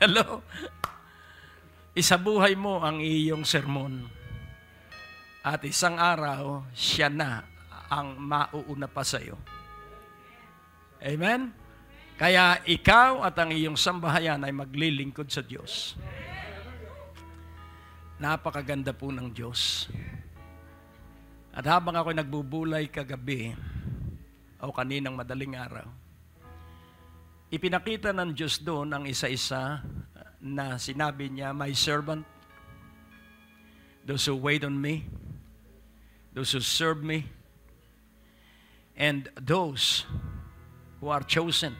Hello? Isabuhay mo ang iyong sermon. At isang araw, siya na ang mauuna pa sa iyo. Amen? Kaya ikaw at ang iyong sambahayan ay maglilingkod sa Diyos. Napakaganda po ng Diyos. At habang ako'y nagbubulay kagabi, o kaninang madaling araw, ipinakita ng Diyos doon ang isa-isa na sinabi niya, my servant, those who wait on me, those who serve me, and those who are chosen,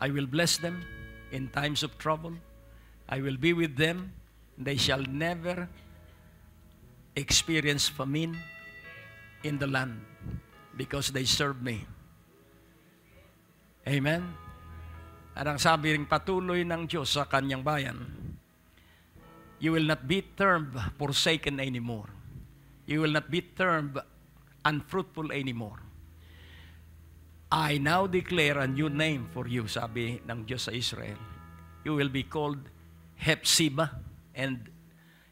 I will bless them in times of trouble. I will be with them. They shall never experience famine in the land because they serve me. Amen? At ang sabi ring patuloy ng Diyos sa kanyang bayan, you will not be termed forsaken anymore. You will not be termed unfruitful anymore. I now declare a new name for you, sabi ng Diyos sa Israel. You will be called Hephzibah, and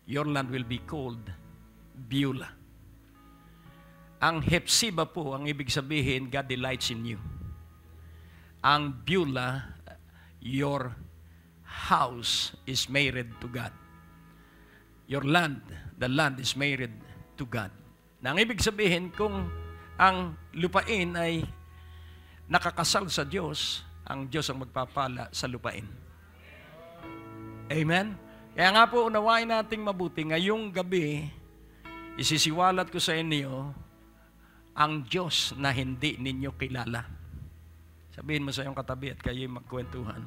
your land will be called Beulah. Ang Hephzibah po, ang ibig sabihin, God delights in you. Ang Beulah, your house is married to God. Your land, the land is married to God. Na ang ibig sabihin, kung ang lupain ay nakakasal sa Diyos, ang Diyos ang magpapala sa lupain. Amen? Kaya nga po, unawain nating mabuti. Ngayong gabi, isisiwalat ko sa inyo ang Diyos na hindi ninyo kilala. Sabihin mo sa iyong katabi at kayo'y magkwentuhan.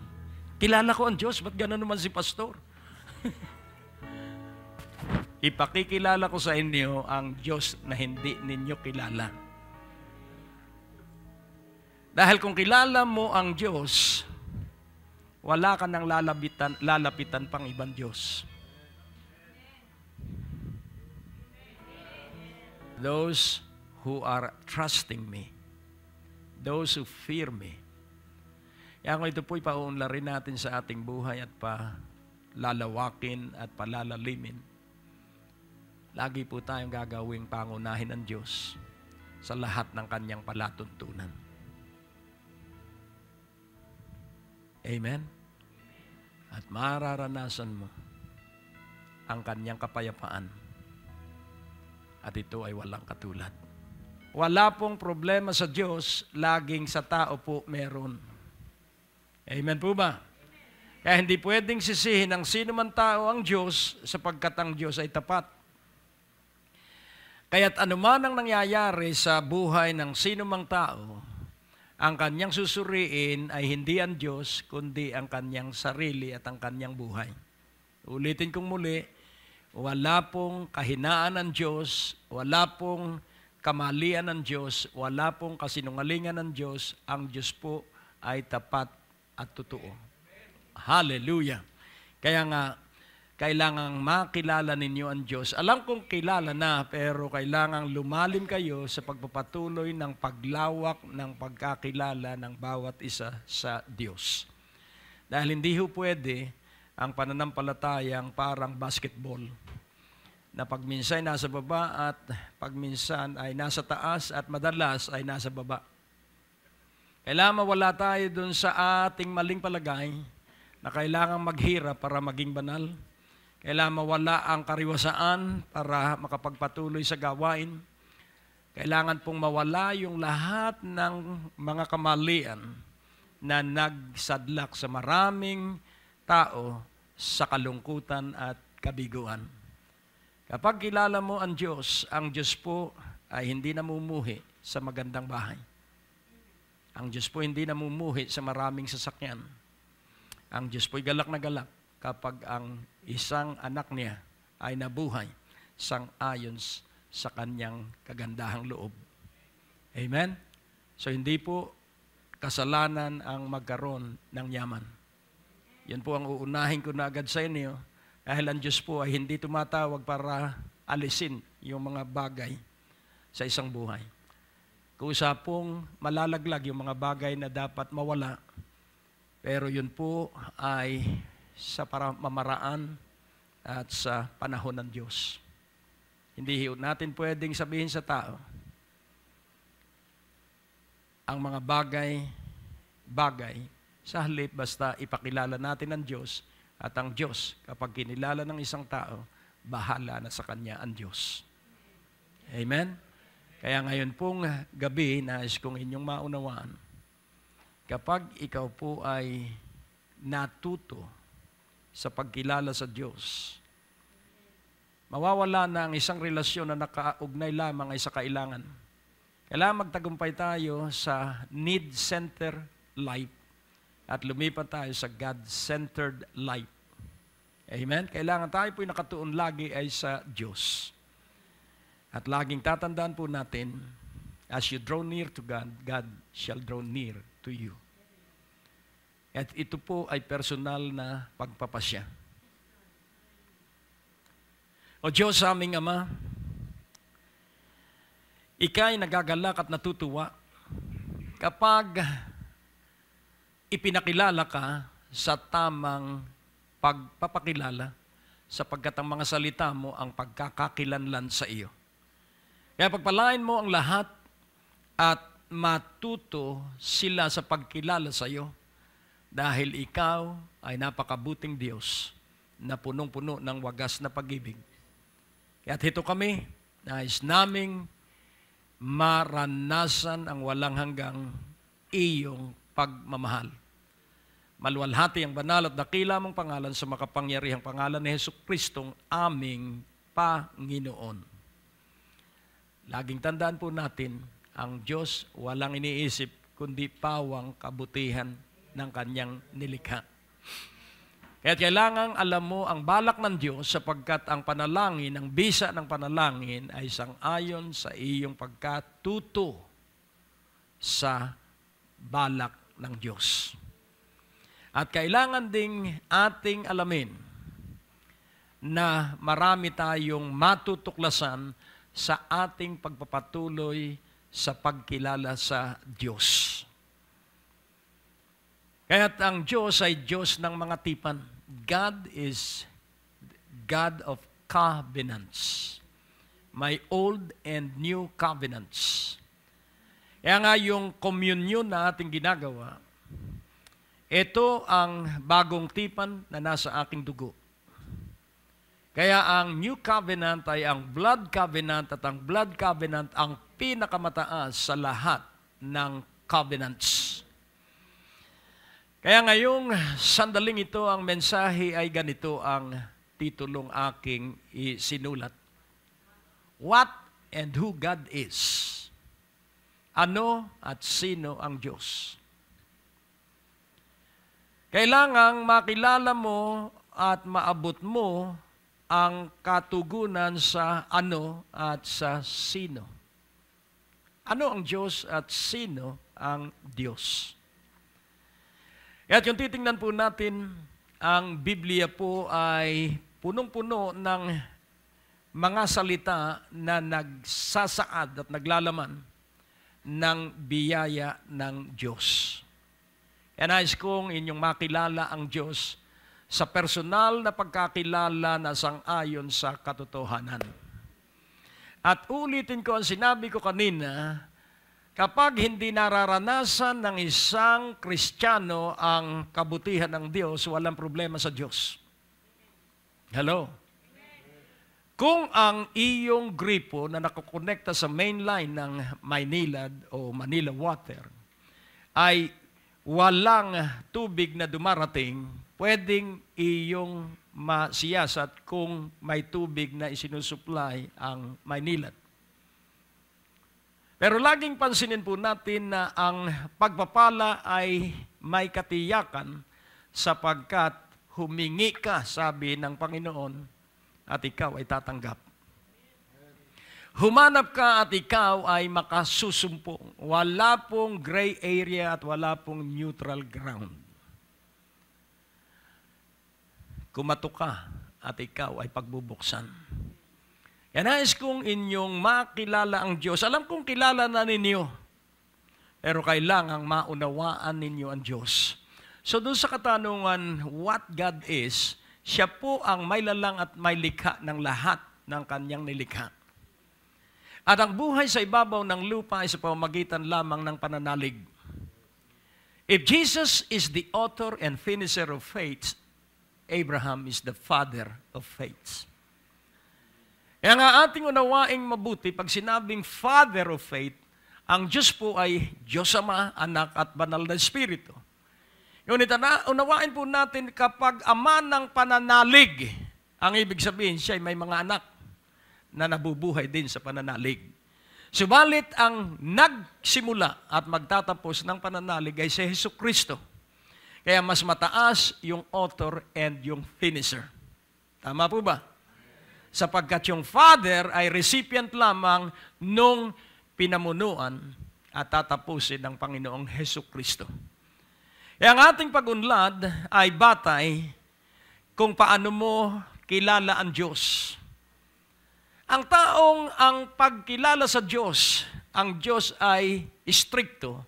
Kilala ko ang Diyos, ba't gano'n naman si pastor? Ipakikilala ko sa inyo ang Diyos na hindi ninyo kilala. Dahil kung kilala mo ang Diyos, wala ka nang lalapitan pang ibang Diyos. Those who are trusting me, those who fear me. Kaya kung ito po'y paunlarin natin sa ating buhay at palalawakin at palalalimin, lagi po tayong gagawing pangunahin ng Diyos sa lahat ng kanyang palatuntunan. Amen? At mararanasan mo ang kanyang kapayapaan. At ito ay walang katulad. Wala pong problema sa Diyos, laging sa tao po meron. Amen po ba? Kaya hindi pwedeng sisihin ng sino man tao ang Diyos sapagkat ang Diyos ay tapat. Kaya't anuman ang nangyayari sa buhay ng sino mang tao, ang kanyang susuriin ay hindi ang Diyos, kundi ang kanyang sarili at ang kanyang buhay. Ulitin kong muli, wala pong kahinaan ng Diyos, wala pong kamalian ng Diyos, wala pong kasinungalingan ng Diyos, ang Diyos po ay tapat at totoo. Hallelujah! Kaya nga, kailangang makilala ninyo ang Diyos. Alam kong kilala na, pero kailangang lumalim kayo sa pagpapatuloy ng paglawak ng pagkakilala ng bawat isa sa Diyos. Dahil hindi ho pwede ang pananampalatayang parang basketball, na pagminsan ay nasa baba at pagminsan ay nasa taas at madalas ay nasa baba. Kailangan mawala tayo dun sa ating maling palagay na kailangang maghirap para maging banal. Kailangan mawala ang kariwasaan para makapagpatuloy sa gawain. Kailangan pong mawala yung lahat ng mga kamalian na nagsadlak sa maraming tao sa kalungkutan at kabiguan. Kapag kilala mo ang Diyos po ay hindi namumuhi sa magandang bahay. Ang Diyos po hindi namumuhi sa maraming sasakyan. Ang Diyos po'y galak na galak kapag ang isang anak niya ay nabuhay sang-ayon sa kanyang kagandahang loob. Amen? So hindi po kasalanan ang magkaroon ng yaman. Yan po ang uunahin ko na agad sa inyo, dahil ang Diyos po ay hindi tumatawag para alisin yung mga bagay sa isang buhay. Kusa pong malalaglag yung mga bagay na dapat mawala Pero yun po ay sa pamamaraan at sa panahon ng Diyos. Hindi natin pwedeng sabihin sa tao ang mga bagay sa halip basta ipakilala natin ang Diyos at ang Diyos kapag kinilala ng isang tao, bahala na sa kanya ang Diyos. Amen? Kaya ngayon pong gabi, nais kong inyong maunawaan, kapag ikaw po ay natuto sa pagkilala sa Diyos, mawawala na ang isang relasyon na nakaugnay lamang ay sa kailangan. Kailangan magtagumpay tayo sa need-centered life at lumipat tayo sa God-centered life. Amen? Kailangan tayo po'y nakatuon lagi ay sa Diyos. At laging tatandaan po natin, as you draw near to God, God shall draw near to you. At ito po ay personal na pagpapasya. O Diyos, aming Ama, Ika'y nagagalak at natutuwa kapag ipinakilala ka sa tamang pagpapakilala sapagkat ang mga salita mo ang pagkakakilanlan sa iyo. Kaya pagpalain mo ang lahat at matuto sila sa pagkilala sa iyo dahil ikaw ay napakabuting Diyos na punong-puno ng wagas na pag-ibig. Kaya't ito kami, nais naming maranasan ang walang hanggang iyong pagmamahal. Maluwalhati ang banal at dakila mong pangalan sa makapangyarihang pangalan ni Jesucristong aming Panginoon. Laging tandaan po natin, ang Diyos walang iniisip kundi pawang kabutihan ng kanyang nilikha. Kaya kailangang alam mo ang balak ng Diyos sapagkat ang panalangin, ang bisa ng panalangin ay sang-ayon sa iyong pagkatuto sa balak ng Diyos. At kailangan ding ating alamin na marami tayong matutuklasan sa ating pagpapatuloy sa pagkilala sa Diyos. Kaya't ang Diyos ay Diyos ng mga tipan. God is God of covenants. May old and new covenants. Kaya nga yung communion na ating ginagawa, ito ang bagong tipan na nasa aking dugo. Kaya ang new covenant ay ang blood covenant at ang blood covenant ang pinakamataas sa lahat ng covenants. Kaya ngayong sandaling ito, ang mensahe ay ganito ang titulong aking isinulat. What and who God is. Ano at sino ang Diyos. Kailangang makilala mo at maabot mo ang katugunan sa ano at sa sino. Ano ang Diyos at sino ang Diyos? At yung titingnan po natin, ang Biblia po ay punong-puno ng mga salita na nagsasaad at naglalaman ng biyaya ng Diyos. Kaya nais kong inyong makilala ang Diyos sa personal na pagkakilala na sang-ayon sa katotohanan. At ulitin ko ang sinabi ko kanina, kapag hindi nararanasan ng isang Kristiyano ang kabutihan ng Diyos, walang problema sa Diyos. Hello? Kung ang iyong gripo na nakakonekta sa main line ng Maynilad o Manila Water ay walang tubig na dumarating, pwedeng iyong masiyasat kung may tubig na isinusupply ang Maynilad. Pero laging pansinin po natin na ang pagpapala ay may katiyakan sapagkat humingi ka, sabi ng Panginoon, at ikaw ay tatanggap. Humanap ka at ikaw ay makasusumpong. Wala pong gray area at wala pong neutral ground. Kumato ka at ikaw ay pagbubuksan. Yan nais kong inyong makilala ang Diyos. Alam kong kilala na ninyo, pero kailangang maunawaan ninyo ang Diyos. So doon sa katanungan, what God is, siya po ang may lalang at may likha ng lahat ng kanyang nilikha. At ang buhay sa ibabaw ng lupa ay sa pamamagitan lamang ng pananalig. If Jesus is the author and finisher of faith, Abraham is the father of faith. Kaya nga ating unawaing mabuti, pag sinabing father of faith, ang Diyos po ay Diyos Ama, Anak at Banal na Espiritu. Ngunit unawain po natin kapag ama ng pananalig, ang ibig sabihin siya ay may mga anak na nabubuhay din sa pananalig. Subalit ang nagsimula at magtatapos ng pananalig ay si Jesucristo. Kaya mas mataas yung author and yung finisher. Tama po ba? Sapagkat yung Father ay recipient lamang nung pinamunuan at tatapusin ng Panginoong Jesucristo. Kaya ang ating pag-unlad ay batay kung paano mo kilala ang Diyos. Ang taong ang pagkilala sa Diyos, ang Diyos ay istrikto,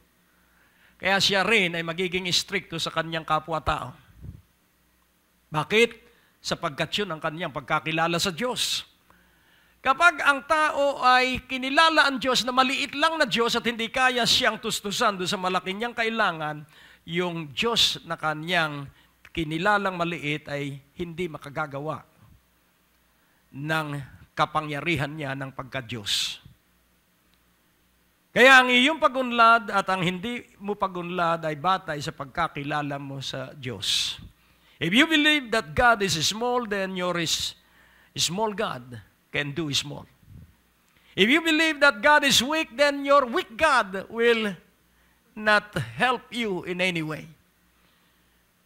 kaya siya rin ay magiging istrikto sa kanyang kapwa-tao. Bakit? Sapagkat yun ang kanyang pagkakilala sa Diyos. Kapag ang tao ay kinilala ang Diyos na maliit lang na Diyos at hindi kaya siyang tustusan doon sa malaki niyang kailangan, yung Diyos na kanyang kinilalang maliit ay hindi makagagawa ng kapangyarihan niya ng pagka-Diyos. Kaya ang iyong pagunlad at ang hindi mo pagunlad ay batay sa pagkakilala mo sa Diyos. If you believe that God is small, then your small God can do small. If you believe that God is weak, then your weak God will not help you in any way.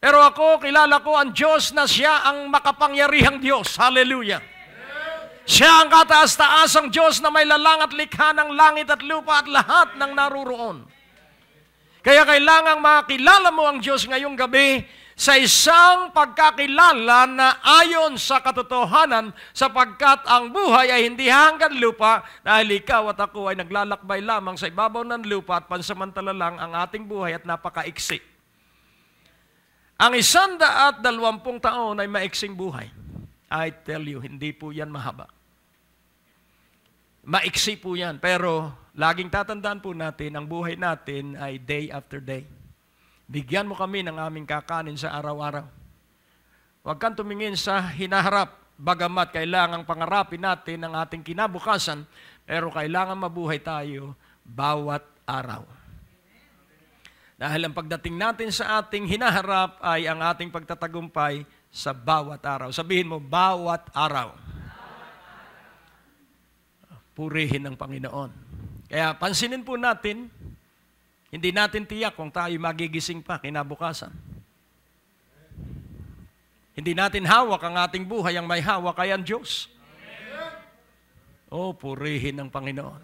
Pero ako, kilala ko ang Diyos na siya ang makapangyarihang Diyos. Hallelujah! Siya ang kataas-taasang Diyos na may lalang at likha ng langit at lupa at lahat ng naruroon. Kaya kailangang makilala mo ang Diyos ngayong gabi sa isang pagkakilala na ayon sa katotohanan, sapagkat ang buhay ay hindi hanggang lupa dahil ikaw at ako ay naglalakbay lamang sa ibabaw ng lupa at pansamantala lang ang ating buhay at napakaiksi. Ang 120 taon ay maiksing buhay. I tell you, hindi po yan mahaba. Maiksi po yan. Pero laging tatandaan po natin, ang buhay natin ay day after day. Bigyan mo kami ng aming kakanin sa araw-araw. Huwag kang tumingin sa hinaharap, bagamat kailangang pangarapin natin ang ating kinabukasan, pero kailangan mabuhay tayo bawat araw. Dahil ang pagdating natin sa ating hinaharap ay ang ating pagtatagumpay sa bawat araw. Sabihin mo, bawat araw. Purihin ng Panginoon. Kaya pansinin po natin, hindi natin tiyak kung tayo magigising pa kinabukasan. Hindi natin hawak ang ating buhay, ang may hawak ay ang Diyos. Oh, purihin ng Panginoon.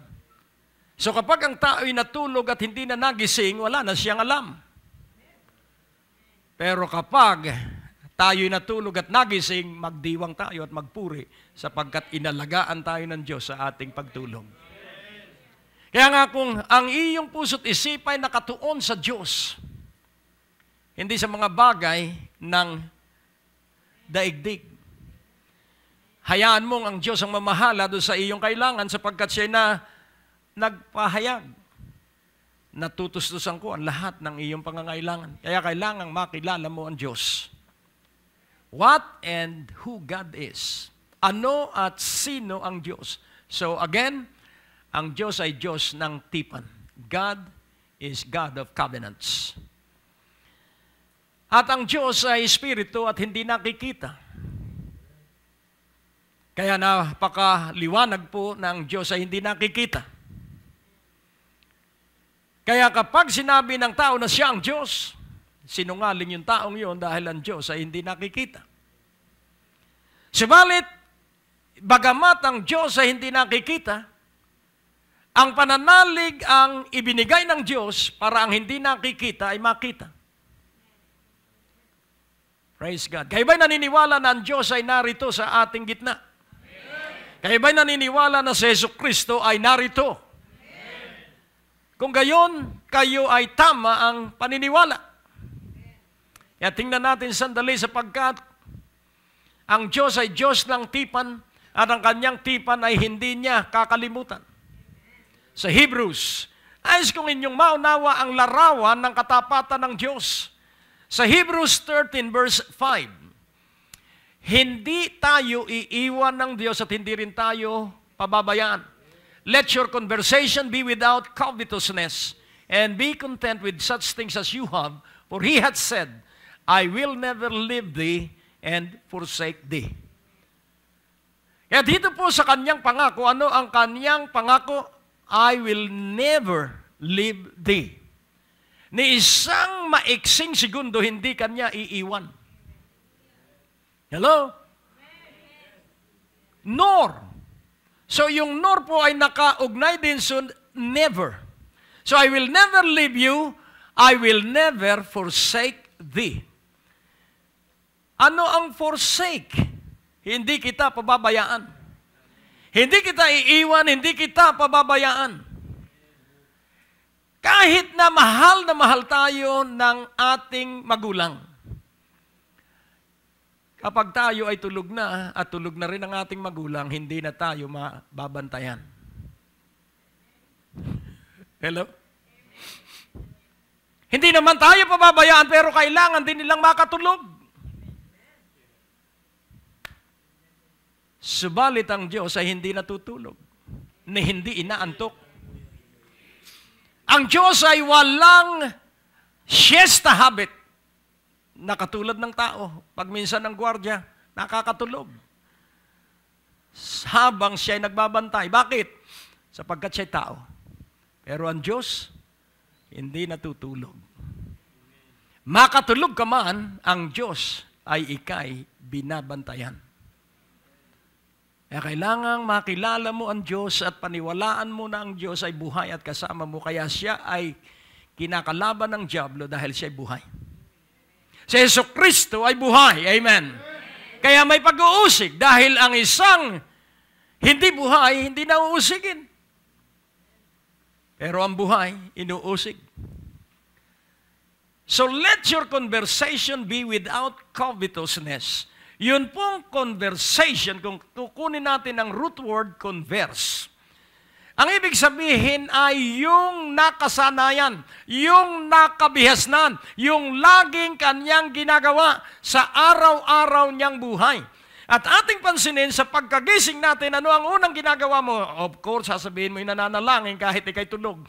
So kapag ang tao ay natulog at hindi na nagising, wala na siyang alam. Pero kapag tayo'y natulog at nagising, magdiwang tayo at magpuri sapagkat inalagaan tayo ng Diyos sa ating pagtulog. Kaya nga kung ang iyong puso't isip ay nakatuon sa Diyos, hindi sa mga bagay ng daigdig, hayaan mong ang Diyos ang mamahala doon sa iyong kailangan sapagkat siya na nagpahayag. Natutustusan ko ang lahat ng iyong pangangailangan. Kaya kailangang makilala mo ang Diyos. What and who God is. Ano at sino ang Diyos. So again, ang Diyos ay Diyos ng tipan. God is God of covenants. At ang Diyos ay Espiritu at hindi nakikita. Kaya napakaliwanag po na ang Diyos ay hindi nakikita. Kaya kapag sinabi ng tao na siya ang Diyos, sinungaling yung taong yun dahil ang Diyos ay hindi nakikita. Subalit, bagamat ang Diyos ay hindi nakikita, ang pananalig ang ibinigay ng Diyos para ang hindi nakikita ay makita. Praise God. Kayo ba'y naniniwala na ang Diyos ay narito sa ating gitna? Kayo ba'y naniniwala na si Jesucristo ay narito? Kung gayon, kayo ay tama ang paniniwala. Kaya tingnan natin sandali sapagkat ang Diyos ay Diyos ng tipan at ang kanyang tipan ay hindi niya kakalimutan. Sa Hebrews, ayos kung inyong maunawa ang larawan ng katapatan ng Diyos. Sa Hebrews 13 verse 5, hindi tayo iiwan ng Diyos at hindi rin tayo pababayaan. Let your conversation be without covetousness, and be content with such things as you have, for He hath said, I will never leave thee and forsake thee. Kaya dito po sa kanyang pangako, ano ang kanyang pangako? I will never leave thee. Ni isang maiksing segundo, hindi kanya iiwan. Hello? Nor. So yung nor po ay nakaugnay din sa never. So I will never leave you, I will never forsake thee. Ano ang forsake? Hindi kita pababayaan. Hindi kita iiwan, hindi kita pababayaan. Kahit na mahal tayo ng ating magulang. Kapag tayo ay tulog na at tulog na rin ang ating magulang, hindi na tayo mababantayan. Hello? Hindi naman tayo pababayaan pero kailangan din nilang makatulog. Subalit ang Diyos ay hindi natutulog, na hindi inaantok. Ang Diyos ay walang siesta habit, na katulad ng tao. Pag minsan ng gwardiya, nakakatulog. Habang siya ay nagbabantay. Bakit? Sapagkat siya ay tao. Pero ang Diyos, hindi natutulog. Makatulog ka man, ang Diyos ay ikay binabantayan. Kaya kailangang makilala mo ang Diyos at paniwalaan mo na ang Diyos ay buhay at kasama mo. Kaya siya ay kinakalaban ng dyablo dahil siya ay buhay. Si Jesucristo ay buhay. Amen. Kaya may pag-uusig dahil ang isang hindi buhay, hindi nauusigin. Pero ang buhay, inuusig. So let your conversation be without covetousness. Yun pong conversation, kung kukunin natin ang root word, converse. Ang ibig sabihin ay yung nakasanayan, yung nakabihasnan, yung laging kanyang ginagawa sa araw-araw niyang buhay. At ating pansinin sa pagkagising natin, ano ang unang ginagawa mo? Of course, sasabihin mo yung nananalangin kahit ikay tulog.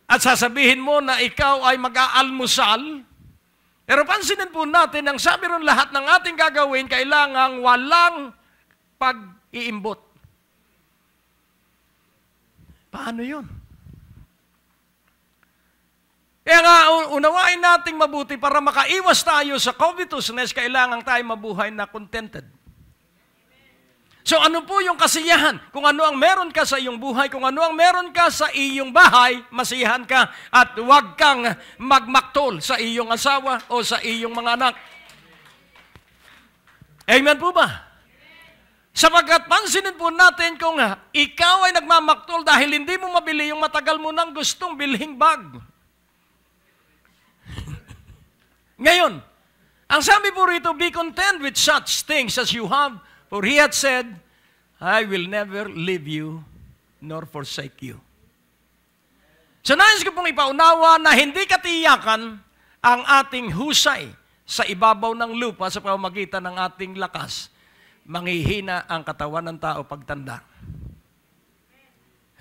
At sasabihin mo na ikaw ay mag-aalmusal. Pero pansinin po natin, ang sabi ron lahat ng ating gagawin, kailangang walang pag-iimbot. Paano yun? Kaya nga, unawain nating mabuti para makaiwas tayo sa covetousness, kailangan tayo mabuhay na contented. So ano po yung kasiyahan? Kung ano ang meron ka sa iyong buhay, kung ano ang meron ka sa iyong bahay, masiyahan ka at huwag kang magmaktol sa iyong asawa o sa iyong mga anak. Amen po ba? Sapagkat pansinin po natin kung ikaw ay nagmamaktol dahil hindi mo mabili yung matagal mo nang gustong bilhing bag. Ngayon, ang sabi po rito, be content with such things as you have, for He had said, I will never leave you nor forsake you. So nais ko pong ipaunawa na hindi katiyakan ang ating husay sa ibabaw ng lupa sa pamamagitan ng ating lakas. Manghihina ang katawan ng tao pagtanda.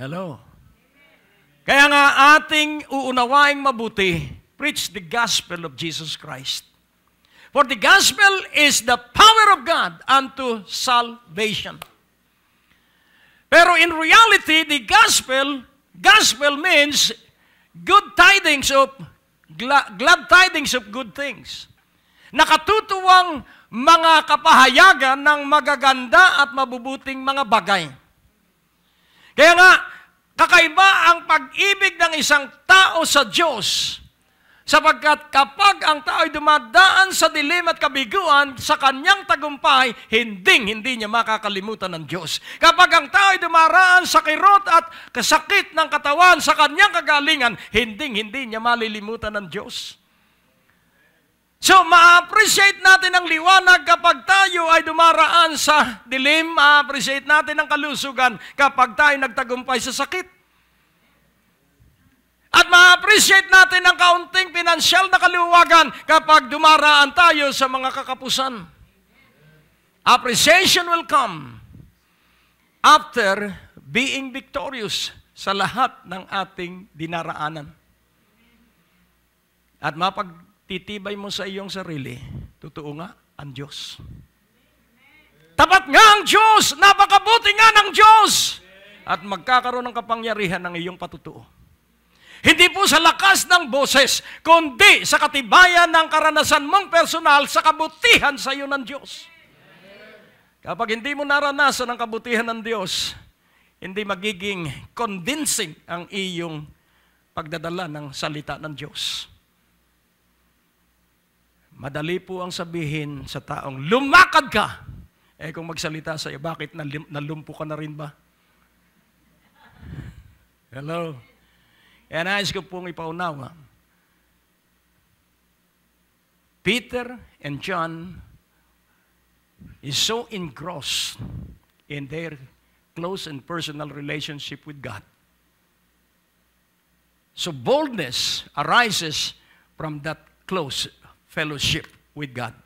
Hello? Kaya nga ating uunawaing mabuti, preach the gospel of Jesus Christ. For the gospel is the power of God unto salvation. Pero in reality, the gospel means good tidings of, glad tidings of good things. Nakatutuwang mga kapahayagan ng magaganda at mabubuting mga bagay. Kaya nga, kakaiba ang pag-ibig ng isang tao sa Diyos. Sapagkat kapag ang tao ay dumadaan sa dilim at kabiguan sa kanyang tagumpay, hindi niya makakalimutan ng Diyos. Kapag ang tao ay dumaraan sa kirot at kasakit ng katawan sa kanyang kagalingan, hindi niya malilimutan ng Diyos. So, ma-appreciate natin ang liwanag kapag tayo ay dumaraan sa dilim. Ma-appreciate natin ang kalusugan kapag tayo nagtagumpay sa sakit. At ma-appreciate natin ang kaunting pinansyal na kaluwagan kapag dumaraan tayo sa mga kakapusan. Appreciation will come after being victorious sa lahat ng ating dinaraanan. At mapagtitibay mo sa iyong sarili, totoo nga, ang Diyos. Tapat nga ang Diyos! Napakabuti nga ng Diyos! At magkakaroon ng kapangyarihan ng iyong patutuo. Hindi po sa lakas ng boses, kundi sa katibayan ng karanasan mong personal sa kabutihan sa iyo ng Diyos. Kapag hindi mo naranasan ang kabutihan ng Diyos, hindi magiging convincing ang iyong pagdadala ng salita ng Diyos. Madali po ang sabihin sa taong, lumakad ka! Eh kung magsalita sa iyo, bakit nalumpo ka na rin ba? Hello? Kaya nais ko pong ipaunawa. Peter and John is so engrossed in their close and personal relationship with God. So boldness arises from that close fellowship with God.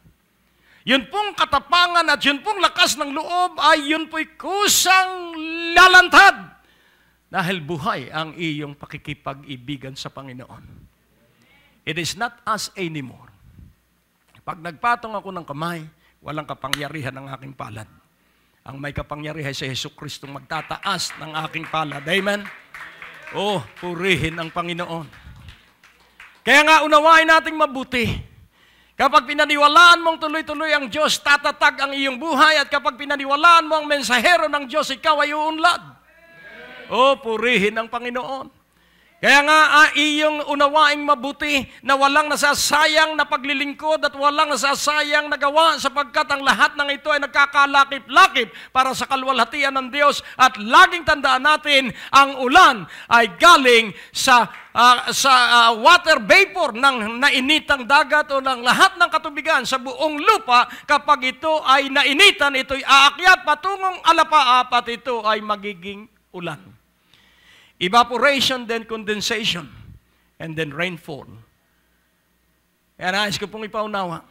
Yun pong katapangan at yun pong lakas ng loob ay yun po'y kusang lalantad dahil buhay ang iyong pakikipag-ibigan sa Panginoon. It is not us anymore. Pag nagpatong ako ng kamay, walang kapangyarihan ng aking palad. Ang may kapangyarihan si Jesucristo magtataas ng aking palad. Amen? Oh, purihin ang Panginoon. Kaya nga unawain nating mabuti. Kapag pinaniwalaan mong tuloy-tuloy ang Diyos, tatatag ang iyong buhay. At kapag pinaniwalaan mo ang mensahero ng Diyos, ikaw ay uunlad. Oh, purihin ang Panginoon. Kaya nga, iyong unawaing mabuti na walang nasasayang na paglilingkod at walang nasasayang na gawa sapagkat ang lahat ng ito ay nagkakalakip-lakip para sa kalwalhatian ng Diyos. At laging tandaan natin, ang ulan ay galing sa water vapor ng nainitang dagat o ng lahat ng katubigan sa buong lupa. Kapag ito ay nainitan, ito'y aakyat patungong alapaap at ito ay magiging ulan. Evaporation, then condensation, and then rainfall. Kaya nais ko pong ipaunawa,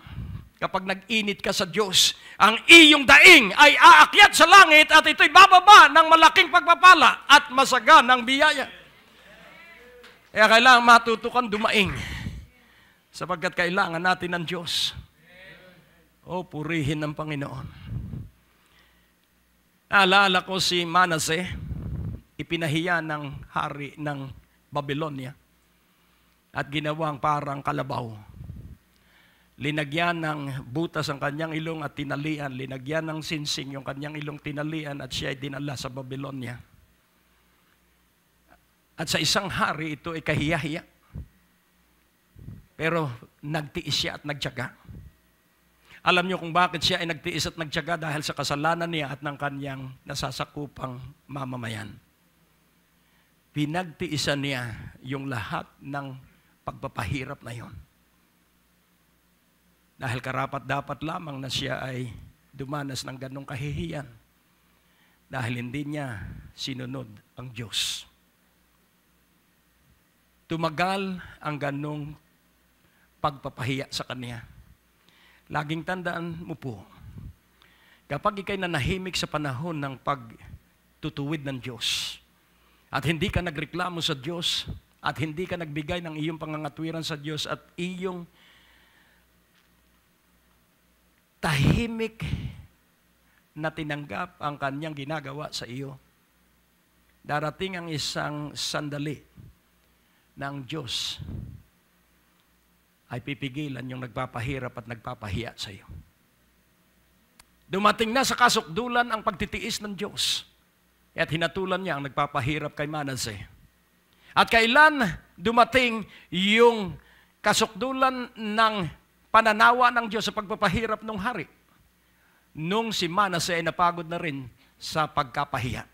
kapag nag-init ka sa Diyos, ang iyong daing ay aakyat sa langit at ito'y bababa ng malaking pagpapala at masaganang biyaya. Kaya kailangan matutukan dumaing sapagkat kailangan natin ng Diyos. O, purihin ng Panginoon. Alala ko si Manasseh, ipinahiya ng hari ng Babylonia at ginawang parang kalabaw. Linagyan ng butas ang kanyang ilong at tinalian. Linagyan ng sinsing yung kanyang ilong, tinalian at siya ay dinala sa Babylonia. At sa isang hari ito ay kahiya-hiya. Pero nagtiis siya at nagtiyaga. Alam niyo kung bakit siya ay nagtiis at nagtiyaga? Dahil sa kasalanan niya at ng kanyang nasasakupang mamamayan. Pinagtiisan niya yung lahat ng pagpapahirap na yon. Dahil karapat-dapat lamang na siya ay dumanas ng ganong kahihiyan. Dahil hindi niya sinunod ang Diyos. Tumagal ang ganong pagpapahiya sa kanya. Laging tandaan mo po, kapag ikay nanahimik sa panahon ng pagtutuwid ng Diyos, at hindi ka nagreklamo sa Diyos, at hindi ka nagbigay ng iyong pangangatwiran sa Diyos, at iyong tahimik na tinanggap ang kanyang ginagawa sa iyo, darating ang isang sandali na ang Diyos ay pipigilan yung nagpapahirap at nagpapahiya sa iyo. Dumating na sa kasukdulan ang pagtitiis ng Diyos. At hinatulan niya ang nagpapahirap kay Manasseh. At kailan dumating yung kasukdulan ng pananawa ng Diyos sa pagpapahirap ng hari? Nung si Manasseh ay napagod na rin sa pagkapahiya.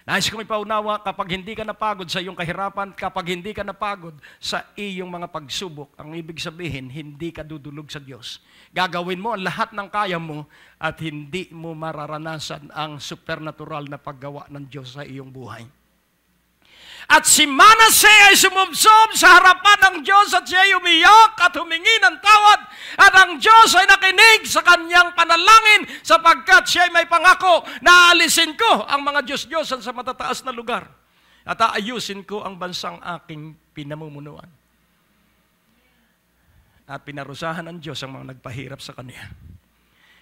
Nais kong ipaunawa, kapag hindi ka napagod sa iyong kahirapan, kapag hindi ka napagod sa iyong mga pagsubok, ang ibig sabihin, hindi ka dudulog sa Diyos. Gagawin mo ang lahat ng kaya mo at hindi mo mararanasan ang supernatural na paggawa ng Diyos sa iyong buhay. At si Manasseh ay sumubsob sa harapan ng Diyos at siya ay umiyak at humingi ng tawad. At ang Diyos ay nakinig sa kanyang panalangin sapagkat siya ay may pangako na aalisin ko ang mga Diyos-Diyosan sa matataas na lugar at aayusin ko ang bansang aking pinamumunuan. At pinarusahan ng Diyos ang mga nagpahirap sa kanya.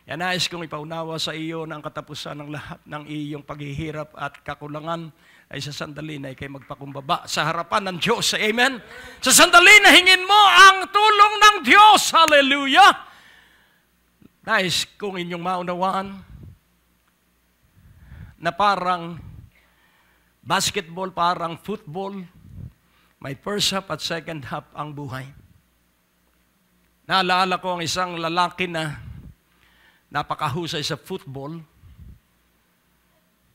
Yan, nais kong ipaunawa sa iyo na ang katapusan ng lahat ng iyong paghihirap at kakulangan ay sa sandali na ikay magpakumbaba sa harapan ng Diyos. Amen? Sa sandali na hingin mo ang tulong ng Diyos. Hallelujah! Nais kong inyong maunawaan na parang basketball, parang football, may first half at second half ang buhay. Naalala ko ang isang lalaki na napakahusay sa football.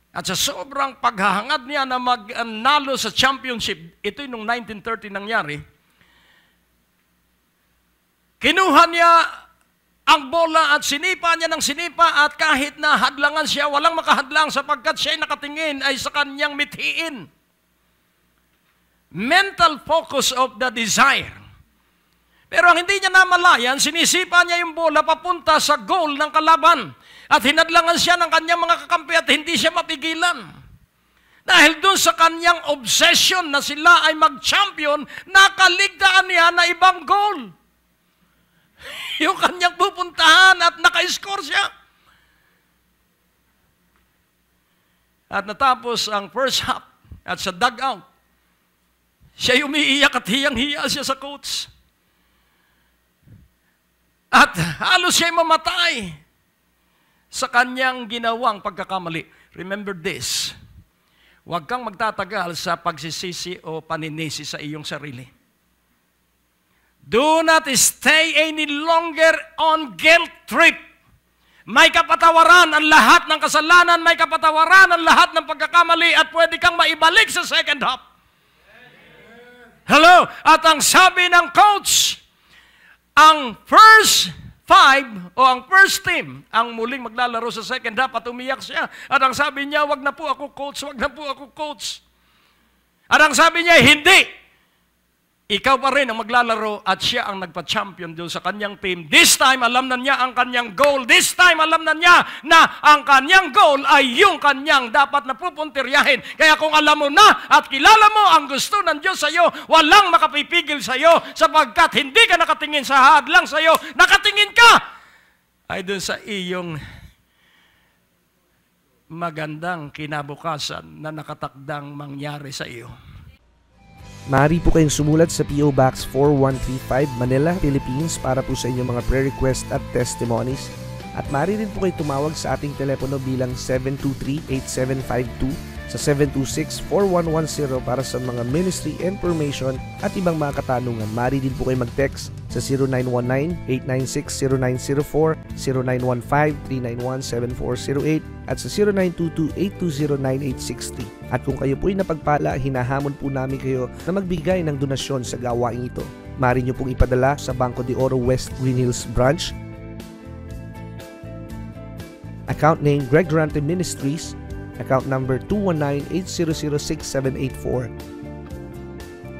At sa sobrang paghahangad niya na magnalo sa championship, ito'y noong 1930 nangyari, kinuha niya ang bola at sinipa niya ng sinipa at kahit na hadlangan siya, walang makahadlang sapagkat siya'y nakatingin ay sa kanyang mithiin. Mental focus of the desire. Pero ang hindi niya namalayan, sinisipa niya yung bola papunta sa goal ng kalaban. At hinadlangan siya ng kanyang mga kakampi at hindi siya mapigilan. Dahil doon sa kanyang obsession na sila ay mag-champion, nakaligtaan niya na ibang goal. Yung kanyang pupuntahan at naka-score siya. At natapos ang first half at sa dugout, siya umiiyak at hiyang-hiya siya sa coach. At halos siya'y mamatay sa kanyang ginawang pagkakamali. Remember this, huwag kang magtatagal sa pagsisisi o paninisi sa iyong sarili. Do not stay any longer on guilt trip. May kapatawaran ang lahat ng kasalanan, may kapatawaran ang lahat ng pagkakamali at pwede kang maibalik sa second half. Hello? At ang sabi ng coach, ang first five o ang first team ang muling maglalaro sa second half at umiyak siya. At ang sabi niya, wag na po ako coach, wag na po ako coach. At ang sabi niya, hindi. Ikaw pa rin ang maglalaro at siya ang nagpa-champion doon sa kanyang team. This time, alam na niya ang kanyang goal. This time, alam na niya na ang kanyang goal ay yung kanyang dapat na pupuntiryahin. Kaya kung alam mo na at kilala mo ang gusto ng Diyos sa iyo, walang makapipigil sa iyo sapagkat hindi ka nakatingin sa hadlang sa iyo. Nakatingin ka ay doon sa iyong magandang kinabukasan na nakatakdang mangyari sa iyo. Maaari po kayong sumulat sa P.O. Box 4135 Manila, Philippines para po sa inyong mga prayer request at testimonies. At maaari rin po kayo tumawag sa ating telepono bilang 723-8752 sa 726-4110 para sa mga ministry information at ibang mga katanungan. Maaari din po kayo mag-text sa 0919-896-0904, 0915-391-7408 at sa 0922-820-9863. At kung kayo po'y napagpala, hinahamon po namin kayo na magbigay ng donasyon sa gawain ito. Maaari nyo pong ipadala sa Banco de Oro West Green Hills Branch. Account name Greg Durante Ministries. Account number 219-800-6784.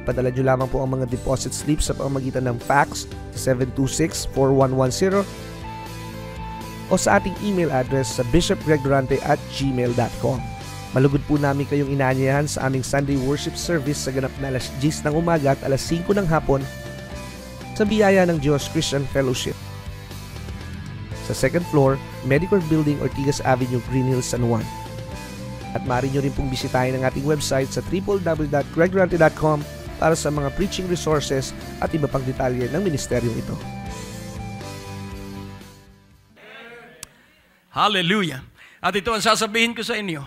Padala nyo lamang po ang mga deposit slips sa pamamagitan ng fax sa 726-4110 o sa ating email address sa bishopgregdurante@gmail.com. Malugod po namin kayong inaanyayahan sa aming Sunday worship service sa ganap na alas 10 ng umaga at alas 5 ng hapon sa biyaya ng Diyos Christian Fellowship. Sa second floor, Medicor Building, Ortigas Avenue, Green Hills, San Juan. At maaari nyo rin pong bisitahin ang ating website sa www.gregdurante.com para sa mga preaching resources at iba pang detalye ng ministeryong ito. Hallelujah! At ito ang sasabihin ko sa inyo.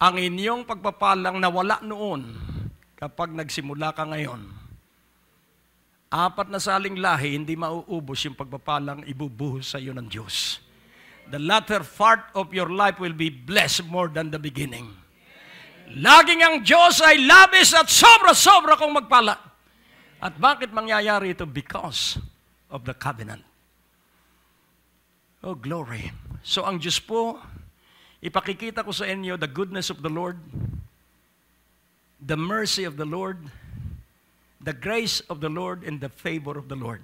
Ang inyong pagpapalang nawala noon kapag nagsimula ka ngayon, 4 na saling lahi, hindi mauubos yung pagpapalang ibubuhos sa iyo ng Diyos. the latter part of your life will be blessed more than the beginning. Laging ang Diyos ay labis at sobra-sobra kong magpala. At bakit mangyayari ito? Because of the covenant. Oh, glory. So ang Diyos po, ipakikita ko sa inyo the goodness of the Lord, the mercy of the Lord, the grace of the Lord, and the favor of the Lord.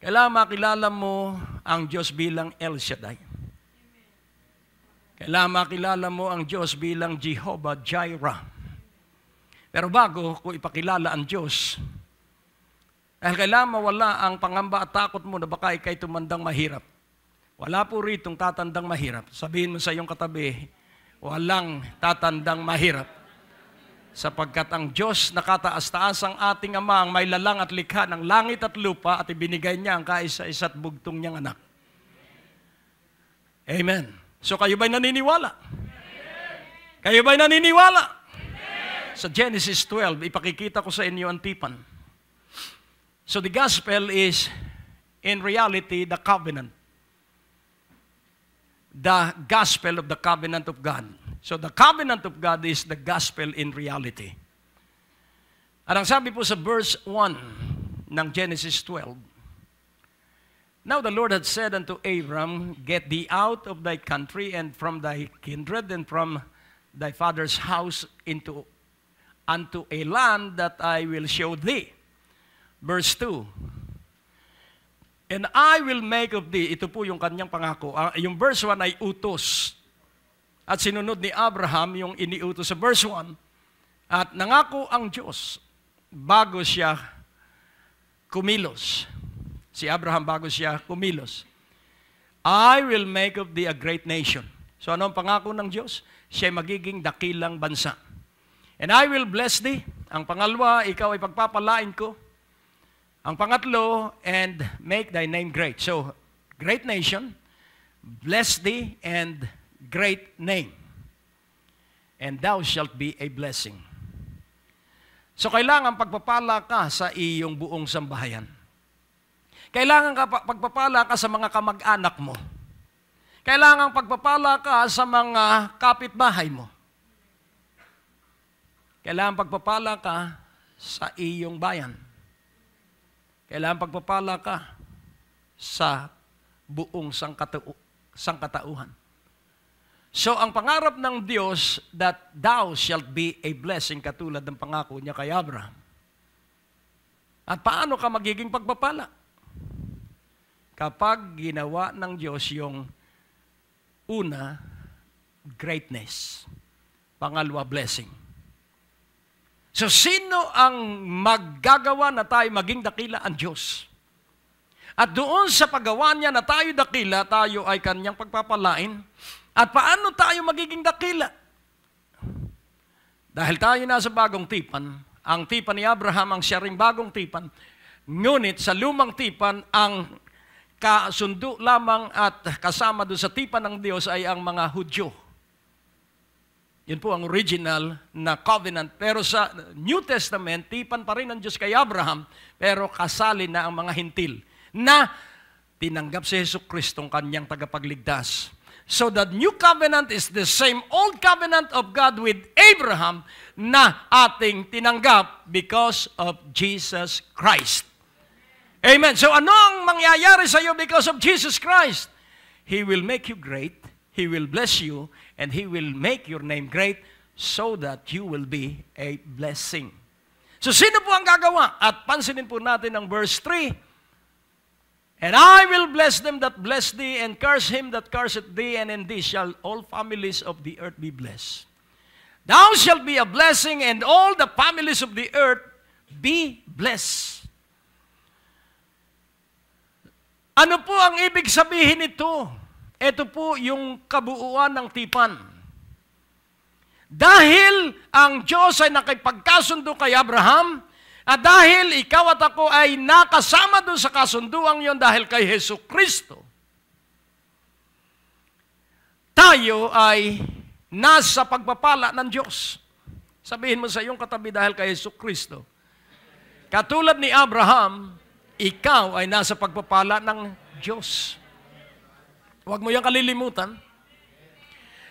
Kailangan makilala mo ang Diyos bilang El Shaddai. Kailangan makilala mo ang Diyos bilang Jehovah Jireh. Pero bago ko ipakilala ang Diyos, dahil kailangan mawala ang pangamba at takot mo na baka ikay tumandang mahirap. Wala po ritong tatandang mahirap. Sabihin mo sa iyong katabi, walang tatandang mahirap. Sapagkat ang Diyos nakataas-taas ang ating Ama, ang may lalang at likha ng langit at lupa, at ibinigay niya ang kaisa-isa't bugtong niyang anak. Amen. So kayo ba'y naniniwala? Kayo ba'y naniniwala? Sa Genesis 12, ipakikita ko sa inyo ang tipan. So the gospel is, in reality, the covenant. The gospel of the covenant of God. So the covenant of God is the gospel in reality. At ang sabi po sa verse 1 ng Genesis 12, Now the Lord had said unto Abram, Get thee out of thy country and from thy kindred and from thy father's house unto a land that I will show thee. Verse 2, And I will make of thee, ito po yung kanyang pangako. Yung verse 1 ay utos. At sinunod ni Abraham yung iniutos sa verse 1. At nangako ang Diyos bago siya kumilos. Si Abraham bago siya kumilos. I will make of thee a great nation. So ano ang pangako ng Diyos? Siya magiging dakilang bansa. And I will bless thee. Ang pangalawa, ikaw ay pagpapalain ko. Ang pangatlo, and make thy name great. So, great nation, bless thee, and great name. And thou shalt be a blessing. So, kailangan pagpapala ka sa iyong buong sambahayan. Kailangan pagpapala ka sa mga kamag-anak mo. Kailangan pagpapala ka sa mga kapitbahay mo. Kailangan pagpapala ka sa iyong bayan. Kailangan pagpapala ka sa buong sangkatauhan. So, ang pangarap ng Diyos that thou shalt be a blessing, katulad ng pangako niya kay Abraham. At paano ka magiging pagpapala? Kapag ginawa ng Diyos yung una, greatness. Pangalawa, blessing. So, sino ang maggagawa na tayo maging dakila? Ang Diyos. At doon sa paggawa niya na tayo dakila, tayo ay kanyang pagpapalain. At paano tayo magiging dakila? Dahil tayo nasa bagong tipan, ang tipan ni Abraham ang siya ring bagong tipan, ngunit sa lumang tipan, ang kasundo lamang at kasama doon sa tipan ng Diyos ay ang mga Hudyo. Yun po ang original na covenant. Pero sa New Testament, tipan pa rin ng Diyos kay Abraham, pero kasali na ang mga hintil na tinanggap si Jesucristong kanyang tagapagligtas. So the new covenant is the same old covenant of God with Abraham na ating tinanggap because of Jesus Christ. Amen. So ano ang mangyayari sa iyo because of Jesus Christ? He will make you great, He will bless you, and He will make your name great so that you will be a blessing. So sino po ang gagawa? At pansinin po natin ang verse 3. And I will bless them that bless thee, and curse him that curseth thee, and in thee shall all families of the earth be blessed. Thou shalt be a blessing, and all the families of the earth be blessed. Ano po ang ibig sabihin nito? Ito po yung kabuuan ng tipan. Dahil ang Diyos ay nakipagkasundo kay Abraham, at dahil ikaw at ako ay nakasama doon sa kasunduang yon dahil kay Jesucristo, tayo ay nasa pagpapala ng Diyos. Sabihin mo sa iyong katabi, dahil kay Jesucristo. Katulad ni Abraham, ikaw ay nasa pagpapala ng Diyos. Huwag mo yung kalilimutan.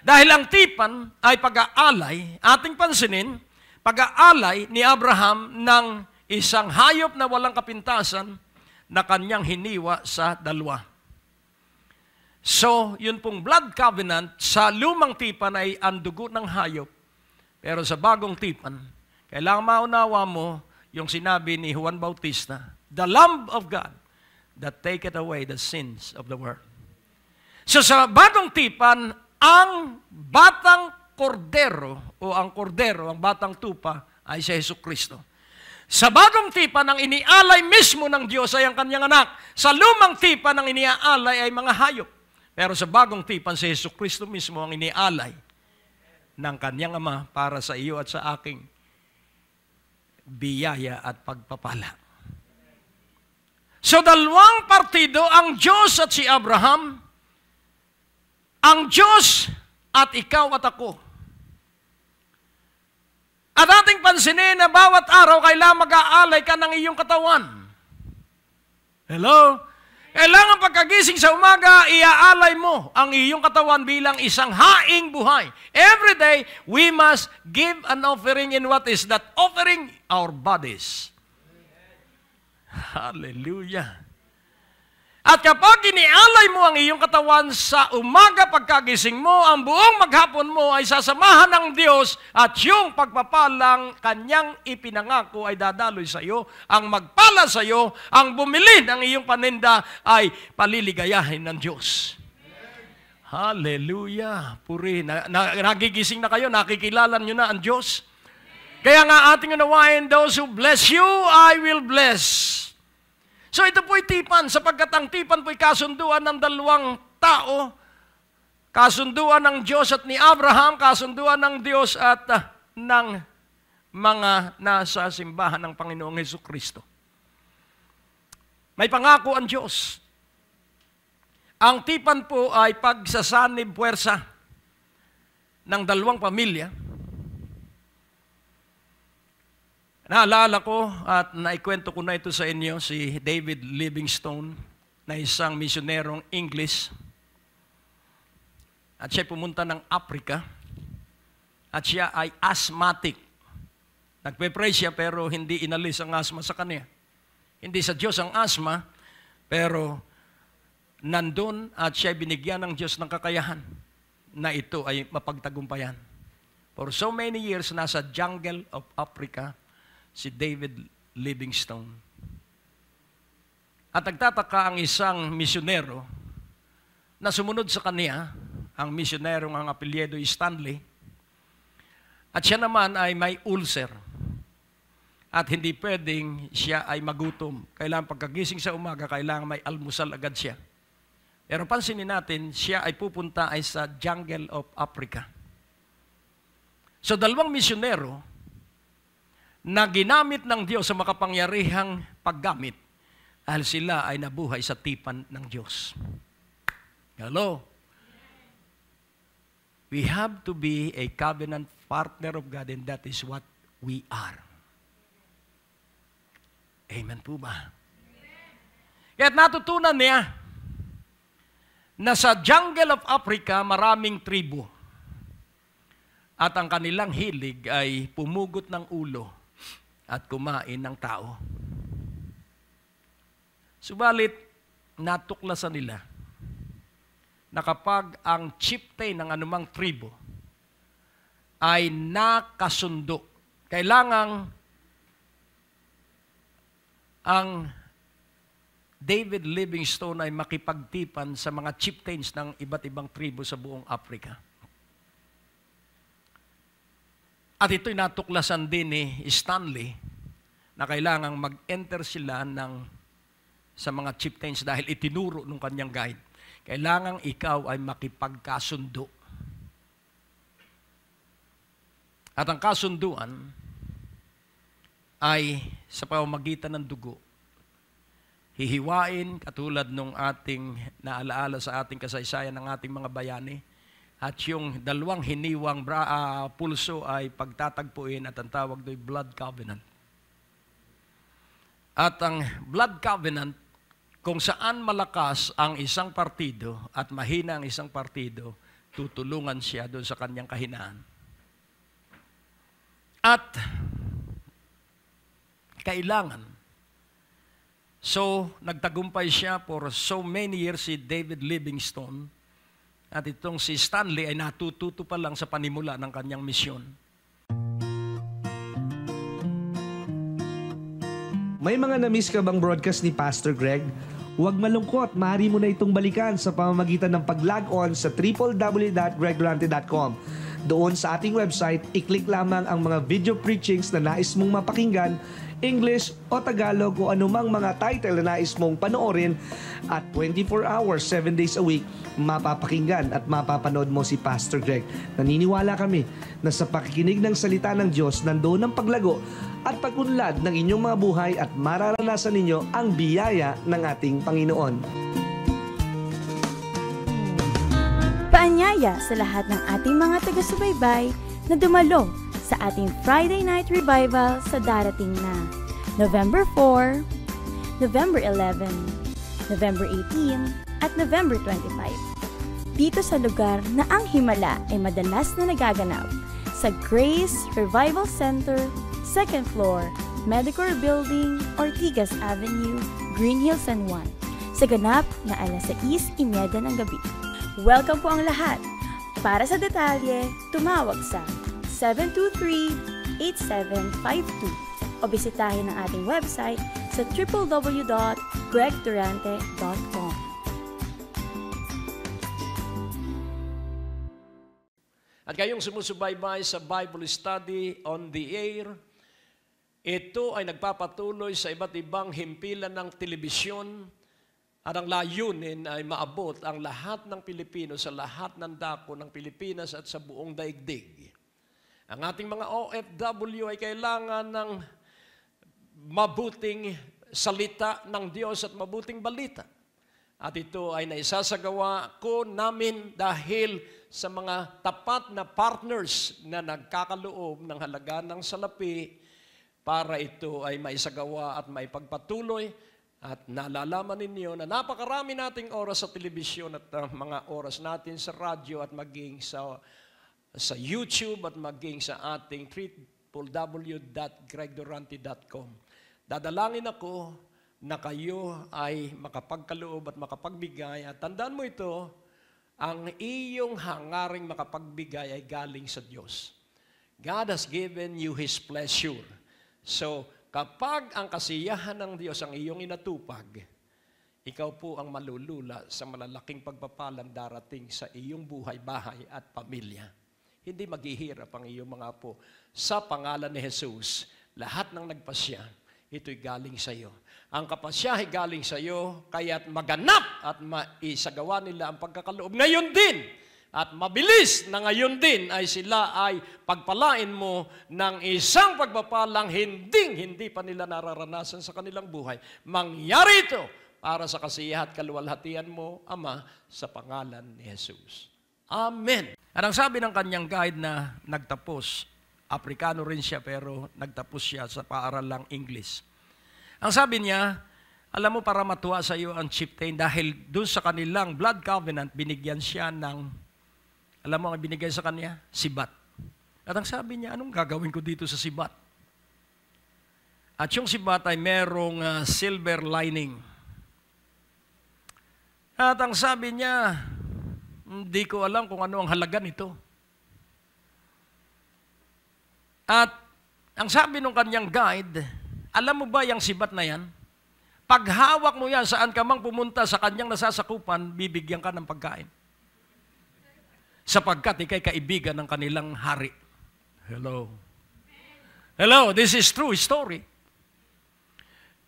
Dahil ang tipan ay pag-aalay, ating pansinin, pag-aalay ni Abraham ng isang hayop na walang kapintasan na kanyang hiniwa sa dalawa. So, yun pong blood covenant sa lumang tipan ay ang dugo ng hayop. Pero sa bagong tipan, kailangan maunawa mo yung sinabi ni Juan Bautista, the Lamb of God that taketh away the sins of the world. So sa bagong tipan, ang batang kordero o ang kordero, ang batang tupa ay si Jesucristo. Sa bagong tipan, ang inialay mismo ng Diyos ay ang kanyang anak. Sa lumang tipan, ang iniaalay ay mga hayop. Pero sa bagong tipan, si Jesucristo mismo ang inialay ng kanyang Ama para sa iyo at sa aking biyaya at pagpapala. So dalawang partido, ang Diyos at si Abraham, ang Diyos at ikaw at ako. At ating pansinin na bawat araw kailangan mag-aalay ka ng iyong katawan. Hello? Kailangan pagkagising sa umaga, iaalay mo ang iyong katawan bilang isang haing buhay. Every day, we must give an offering in what is that offering? Our bodies. Hallelujah. At kapag inialay mo ang iyong katawan sa umaga pagkagising mo, ang buong maghapon mo ay sasamahan ng Diyos at yung pagpapalang kanyang ipinangako ay dadaloy sa iyo. Ang magpala sa iyo, ang bumili ng iyong paninda ay paliligayahin ng Diyos. Hallelujah. Puri. Nagigising na kayo, nakikilala nyo na ang Diyos. Kaya nga ating unawain, those who bless you, I will bless. So ito po'y tipan, sapagkat ang tipan po'y kasunduan ng dalawang tao, kasunduan ng Diyos at ni Abraham, kasunduan ng Diyos at ng mga nasa simbahan ng Panginoong Jesucristo. May pangako ang Diyos. Ang tipan po ay pagsasanib puwersa ng dalawang pamilya. Naalala ko at naikwento ko na ito sa inyo si David Livingstone na isang misyonerong English. At siya pumunta ng Africa at siya ay asthmatic. Nagpe-pray siya pero hindi inalis ang asthma sa kanya. Hindi sa Diyos ang asthma, pero nandun at siya binigyan ng Diyos ng kakayahan na ito ay mapagtagumpayan. For so many years, nasa jungle of Africa, si David Livingstone. At nagtataka ang isang misyonero na sumunod sa kanya, ang misyonerong ang apelyido Stanley, at siya naman ay may ulcer. At hindi pwedeng siya ay magutom. Kailangan pagkagising sa umaga, kailangan may almusal agad siya. Pero pansinin natin, siya ay pupunta ay sa jungle of Africa. So dalawang misyonero na ginamit ng Diyos sa makapangyarihang paggamit dahil sila ay nabuhay sa tipan ng Diyos. Hello? We have to be a covenant partner of God, and that is what we are. Amen po ba? Kaya't natutunan niya na sa jungle of Africa maraming tribo at ang kanilang hilig ay pumugot ng ulo at kumain ng tao. Subalit, natuklasan nila na kapag ang chieftain ng anumang tribo ay nakasundo, kailangang ang David Livingstone ay makipagtipan sa mga chieftains ng iba't ibang tribo sa buong Africa. At ito'y natuklasan din ni Stanley na kailangang mag-enter sila sa mga chieftains dahil itinuro ng kanyang guide. Kailangang ikaw ay makipagkasundo. At ang kasunduan ay sa pamamagitan ng dugo. Hihiwain katulad nung ating naalaala sa ating kasaysayan ng ating mga bayani. At yung dalawang hiniwang pulso ay pagtatagpuin at ang tawag do'y blood covenant. At ang blood covenant Kung saan malakas ang isang partido at mahina ang isang partido, tutulungan siya doon sa kanyang kahinaan. At kailangan. So, nagtagumpay siya for so many years si David Livingstone. At itong si Stanley ay natututo pa lang sa panimula ng kanyang misyon. May mga na-miss ka bang broadcast ni Pastor Greg? Huwag malungkot, maaari mo na itong balikan sa pamamagitan ng pag-log on sa www.greggdurante.com. Doon sa ating website, i-click lamang ang mga video preachings na nais mong mapakinggan, English o Tagalog o anumang mga title na nais mong panoorin at 24 hours, 7 days a week, mapapakinggan at mapapanood mo si Pastor Greg. Naniniwala kami na sa pakikinig ng salita ng Diyos, nandoon ang paglago at pag-unlad ng inyong mga buhay at mararanasan ninyo ang biyaya ng ating Panginoon. Paanyaya sa lahat ng ating mga taga-subaybay na dumalo sa ating Friday Night Revival sa darating na November 4, November 11, November 18, at November 25. Dito sa lugar na ang himala ay madalas na nagaganap sa Grace Revival Center, 2nd floor, Medicor Building, Ortigas Avenue, Green Hills, San Juan, sa ganap na alas 6:30 ng gabi. Welcome po ang lahat. Para sa detalye, tumawag sa 723-8752 o bisitahin ang ating website sa www.greggdurante.com. At kayong sumusubaybay sa Bible Study on the Air, ito ay nagpapatuloy sa iba't ibang himpilan ng telebisyon at ang layunin ay maabot ang lahat ng Pilipino sa lahat ng dako ng Pilipinas at sa buong daigdig. Ang ating mga OFW ay kailangan ng mabuting salita ng Diyos at mabuting balita. At ito ay naisasagawa ko namin dahil sa mga tapat na partners na nagkakaloob ng halaga ng salapi para ito ay maisagawa at maipagpatuloy. At nalalaman ninyo na napakarami nating oras sa telebisyon at mga oras natin sa radyo at maging sa YouTube at maging sa ating www.greggdurante.com. Dadalangin ako na kayo ay makapagkaloob at makapagbigay. At tandaan mo ito, ang iyong hangaring makapagbigay ay galing sa Diyos. God has given you His pleasure. So, kapag ang kasiyahan ng Diyos ang iyong inatupag, ikaw po ang malulula sa malalaking pagpapalang darating sa iyong buhay, bahay at pamilya. Hindi maghihirap ang iyong mga apo. Sa pangalan ni Jesus, lahat ng nagpasya, ito'y galing sa iyo. Ang kapasya ay galing sa iyo, kaya't maganap at maisagawa nila ang pagkakaloob. Ngayon din, at mabilis na ngayon din ay sila ay pagpalain mo ng isang pagpapalang hindi pa nila nararanasan sa kanilang buhay. Mangyari ito para sa kasiyahan at kaluwalhatian mo, Ama, sa pangalan ni Jesus. Amen. At ang sabi ng kanyang guide na nagtapos, Aprikano rin siya pero nagtapos siya sa paaralang English. Ang sabi niya, alam mo, para matuwa sa iyo ang chieftain dahil doon sa kanilang blood covenant, binigyan siya ng, alam mo ang binigay sa kanya? Sibat. At ang sabi niya, anong gagawin ko dito sa sibat? At yung sibat ay merong silver lining. At ang sabi niya, hindi ko alam kung ano ang halaga nito. At ang sabi ng kanyang guide, alam mo ba yung sibat na yan? Pag hawak mo yan, saan ka mang pumunta sa kanyang nasasakupan, bibigyan ka ng pagkain. Sapagkat ikay kaibigan ng kanilang hari. Hello. Hello, this is true story.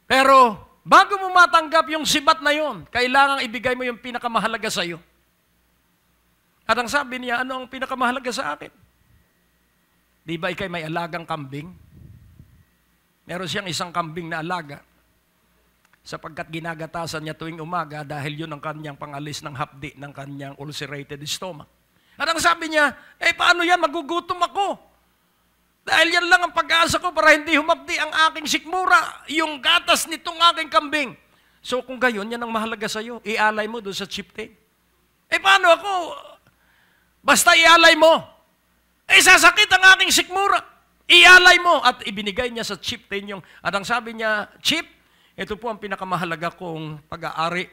Pero, bago mo matanggap yung sibat na yon, kailangang ibigay mo yung pinakamahalaga sa iyo. At ang sabi niya, ano ang pinakamahalaga sa akin? Di ba ikay may alagang kambing? Meron siyang isang kambing na alaga. Sapagkat ginagatasan niya tuwing umaga dahil yun ang kanyang pangalis ng hapdi ng kanyang ulcerated stomach. At ang sabi niya, paano yan? Magugutom ako. Dahil yan lang ang pag-asa ko para hindi humapdi ang aking sikmura, yung gatas nitong aking kambing. So kung gayon, yan ang mahalaga sa'yo. Ialay mo doon sa chieftain. Paano ako? Basta ialay mo. Sasakit ang aking sikmura. Ialay mo. At ibinigay niya sa chieftain yung, at ang sabi niya, Chief, ito po ang pinakamahalaga kong pag-aari.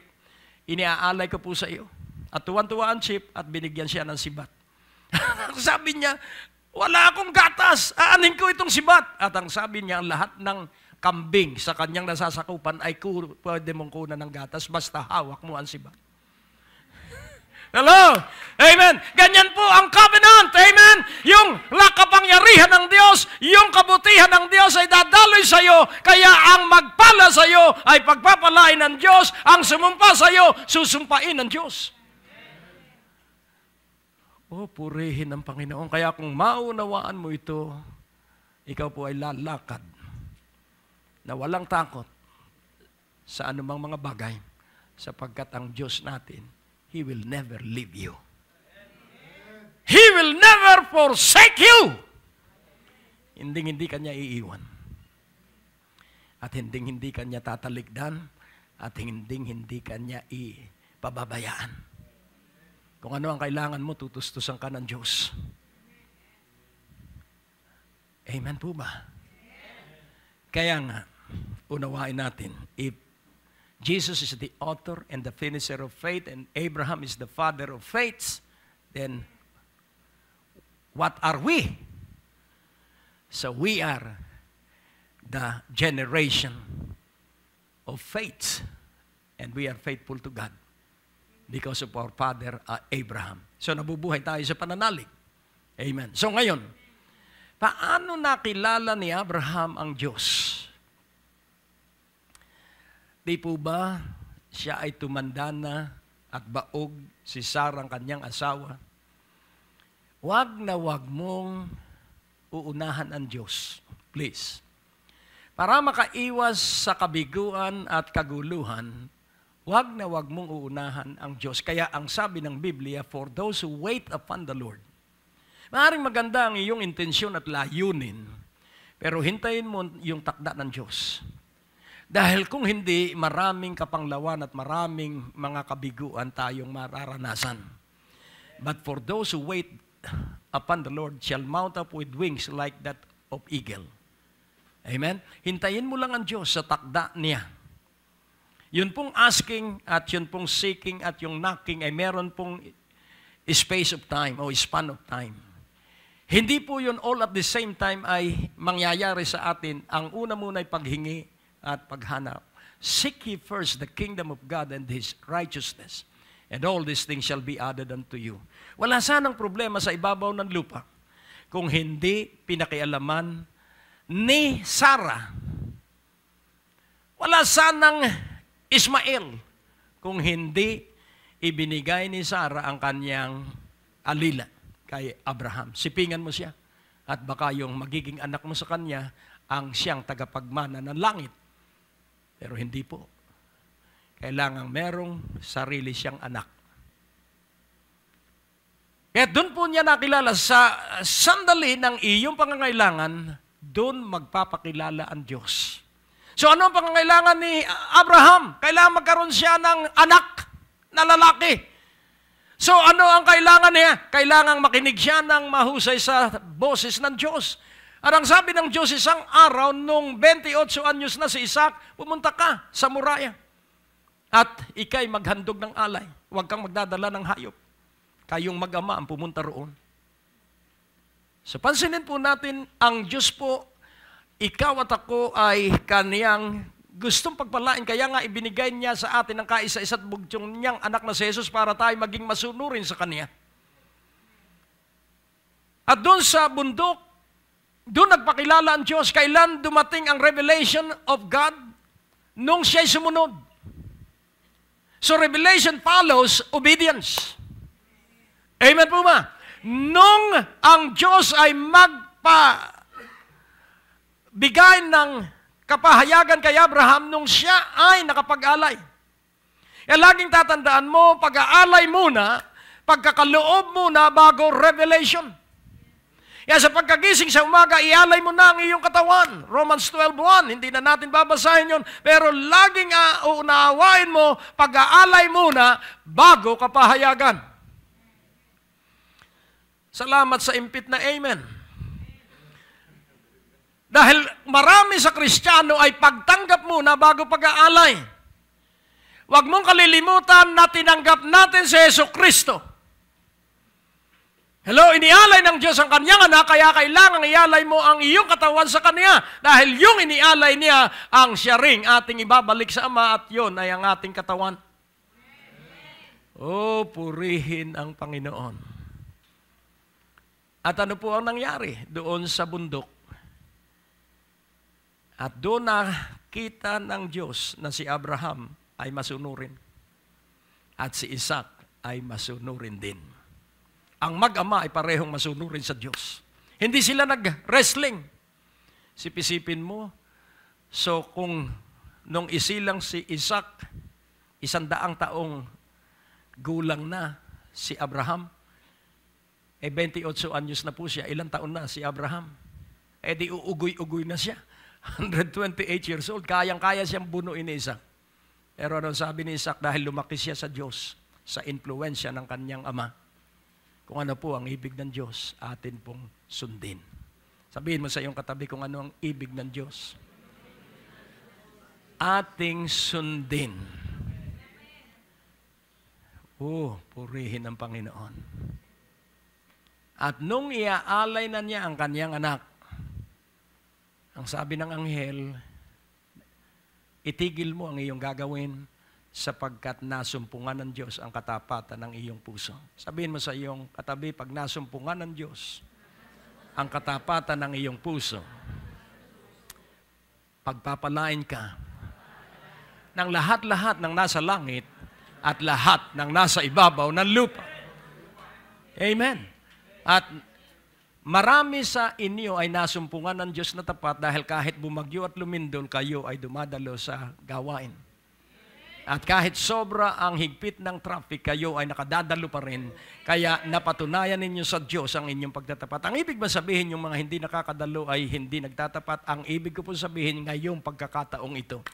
Iniaalay ko po sa iyo. At tuwan-tuwa ang chief at binigyan siya ng sibat. Sabi niya, wala akong gatas. Aanin ko itong sibat. At ang sabi niya, lahat ng kambing sa kanyang nasasakupan ay pwede mong kunan ng gatas basta hawak mo ang sibat. Hello? Amen. Ganyan po ang covenant. Amen. Yung kapangyarihan ng Diyos, yung kabutihan ng Diyos ay dadaloy sa iyo. Kaya ang magpala sa iyo ay pagpapalain ng Diyos. Ang sumumpa sa iyo, susumpain ng Diyos. Purihin ng Panginoon. Kaya kung maunawaan mo ito, ikaw po ay lalakad na walang takot sa anumang mga bagay sapagkat ang Diyos natin, He will never leave you. He will never forsake you. Hindi Kanya iiwan. At hindi Kanya tatalikdan. At hindi Kanya ipababayaan. Kung ano ang kailangan mo, tutustusan ka ng Diyos. Amen po ba? Kaya nga, unawain natin, if Jesus is the author and the finisher of faith, and Abraham is the father of faiths, then what are we? So we are the generation of faith, and we are faithful to God because of our father Abraham. So nabubuhay tayo sa pananalig. Amen. So ngayon, paano nakilala ni Abraham ang Diyos? Di po ba siya ay tumanda na at baog si Sarah ang kanyang asawa? Wag na wag mong uunahan ang Diyos. Please. Para makaiwas sa kabiguan at kaguluhan, wag na wag mong uunahan ang Diyos. Kaya ang sabi ng Biblia, for those who wait upon the Lord. Maaaring maganda ang iyong intensyon at layunin, pero hintayin mo yung takda ng Diyos. Dahil kung hindi, maraming kapanglawan at maraming mga kabiguan tayong mararanasan. But for those who wait upon the Lord shall mount up with wings like that of eagle. Amen? Hintayin mo lang ang Diyos sa takda niya. Yun pong asking at yun pong seeking at yung knocking ay meron pong space of time o span of time. Hindi po yun all at the same time ay mangyayari sa atin. Ang una muna ay paghingi at paghanap. Seek ye first the kingdom of God and His righteousness, and all these things shall be added unto you. Wala sanang problema sa ibabaw ng lupa kung hindi pinakialaman ni Sarah. Wala sanang Ismael kung hindi ibinigay ni Sarah ang kanyang alila kay Abraham. Sipingan mo siya at baka yung magiging anak mo sa kanya ang siyang tagapagmana ng langit. Pero hindi po. Kailangang merong sarili siyang anak. Kaya doon po niya nakilala sa sandali ng iyong pangangailangan, doon magpapakilala ang Diyos. So ano ang pangangailangan ni Abraham? Kailangan magkaroon siya ng anak na lalaki. So ano ang kailangan niya? Kailangang makinig siya ng mahusay sa boses ng Diyos. At ang sabi ng Diyos, isang araw, nung 28 anyos na si Isaac, pumunta ka sa Moriah. At ikay maghandog ng alay. Huwag kang magdadala ng hayop. Kayong mag-ama ang pumunta roon. So pansinin po natin, ang Diyos po, ikaw at ako ay kaniyang gustong pagpalain. Kaya nga ibinigay niya sa atin ang kaisa-isa't bugtong niyang anak na si Jesus para tayo maging masunurin sa Kanya. At doon sa bundok, doon nagpakilala ang Diyos. Kailan dumating ang revelation of God? Nung siya'y sumunod. So revelation follows obedience. Amen po ba? Nung ang Diyos ay magpabigay ng kapahayagan kay Abraham, nung siya ay nakapag-alay. Kaya laging tatandaan mo, pag-aalay muna, pagkakaloob muna bago revelation. Kaya sa pagkagising sa umaga, ialay mo na ang iyong katawan. Romans 12:1, hindi na natin babasahin yon. Pero laging unaawain mo, pag-aalay muna bago ka pahayagan. Salamat sa impit na amen. Dahil marami sa Kristiyano ay pagtanggap muna bago pag-aalay. Huwag mong kalilimutan na tinanggap natin si Jesucristo. Hello, inialay ng Diyos ang kanyang anak, kaya kailangan ialay mo ang iyong katawan sa kanya. Dahil yung inialay niya, ang siya ring ating ibabalik sa Ama at yun ay ang ating katawan. Oh, purihin ang Panginoon. At ano po ang nangyari doon sa bundok? At doon nakita ng Diyos na si Abraham ay masunurin. At si Isaac ay masunurin din. Ang mag-ama ay parehong masunurin sa Diyos. Hindi sila nag-wrestling. Sipisipin mo, so kung nung isilang si Isaac, 100 taong gulang na si Abraham, 28 anyos na po siya, ilang taon na si Abraham? Di uugoy-ugoy na siya. 128 years old, kayang-kaya siyang bunuin ni Isaac. Pero anong sabi ni Isaac? Dahil lumaki siya sa Diyos, sa influensya ng kanyang ama. Kung ano po ang ibig ng Diyos, atin pong sundin. Sabihin mo sa iyong katabi kung ano ang ibig ng Diyos. Ating sundin. Purihin ang Panginoon. At nung iaalay na niya ang kanyang anak, ang sabi ng anghel, itigil mo ang iyong gagawin sapagkat nasumpungan ng Diyos ang katapatan ng iyong puso. Sabihin mo sa iyong katabi, pag nasumpungan ng Diyos ang katapatan ng iyong puso, pagpapalain ka ng lahat-lahat ng nasa langit at lahat ng nasa ibabaw ng lupa. Amen. At marami sa inyo ay nasumpungan ng Diyos na tapat dahil kahit bumagyo at lumindol, kayo ay dumadalo sa gawain. At kahit sobra ang higpit ng traffic, kayo ay nakadadalo pa rin. Kaya napatunayan ninyo sa Diyos ang inyong pagtatapat. Ang ibig ba sabihin yung mga hindi nakakadalo ay hindi nagtatapat? Ang ibig ko po sabihin ngayong pagkakataong ito.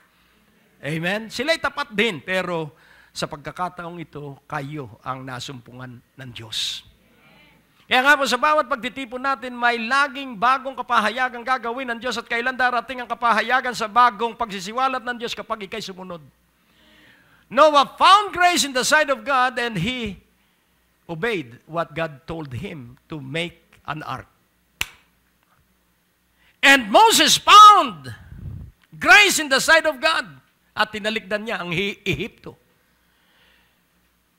Amen? Sila'y tapat din, pero sa pagkakataong ito, kayo ang nasumpungan ng Diyos. Kaya nga po sa bawat pagtitipon natin, may laging bagong kapahayagang gagawin ng Diyos at kailan darating ang kapahayagan sa bagong pagsisiwalat ng Diyos kapag ikay sumunod. Noah found grace in the sight of God and he obeyed what God told him to make an ark. And Moses found grace in the sight of God at tinalikdan niya ang Ehipto.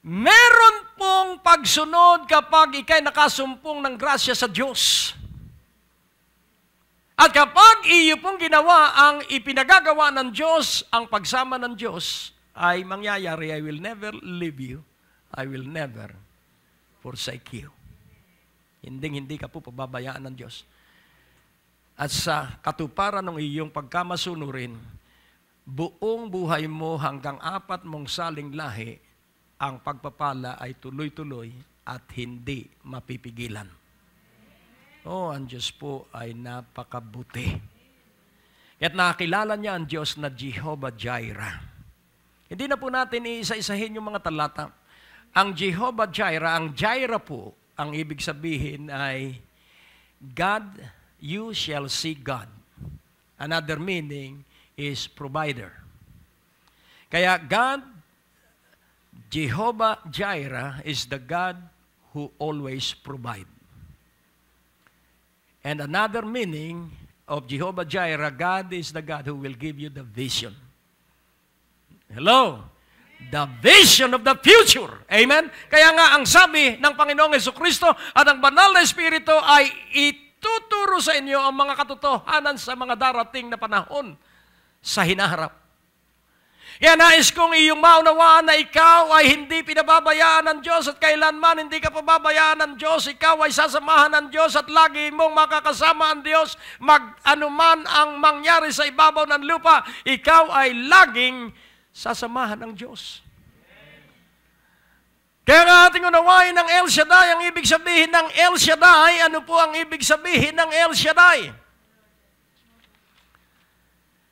Meron pong pagsunod kapag ikay nakasumpong ng grasya sa Diyos. At kapag iyo pong ginawa ang ipinagagawa ng Diyos, ang pagsama ng Diyos, ay mangyayari, I will never leave you, I will never forsake you. Hindi ka po pababayaan ng Diyos. At sa katuparan ng iyong pagkamasunurin, buong buhay mo hanggang 4 mong saling lahi, ang pagpapala ay tuloy-tuloy at hindi mapipigilan. Ang Diyos po ay napakabuti. At nakakilala niya ang Diyos na Jehovah Jireh. Hindi na po natin iisa-isahin yung mga talata. Ang Jehovah Jireh, ang Jireh po, ang ibig sabihin ay God, you shall see God. Another meaning is provider. Kaya God, Jehovah Jireh is the God who always provide. And another meaning of Jehovah Jireh, God is the God who will give you the vision. Hello? The vision of the future. Amen? Kaya nga ang sabi ng Panginoong Jesucristo at ang banal na Espiritu ay ituturo sa inyo ang mga katotohanan sa mga darating na panahon sa hinaharap. Kaya nais kong iyong maunawaan na ikaw ay hindi pinababayaan ng Diyos at kailanman hindi ka pababayaan ng Diyos. Ikaw ay sasamahan ng Diyos at lagi mong makakasama ang Diyos. Mag-anuman ang mangyari sa ibabaw ng lupa, ikaw ay laging sasamahan ng Diyos. Kaya nga ating unawain ng El Shaddai, ang ibig sabihin ng El Shaddai, ano po ang ibig sabihin ng El Shaddai?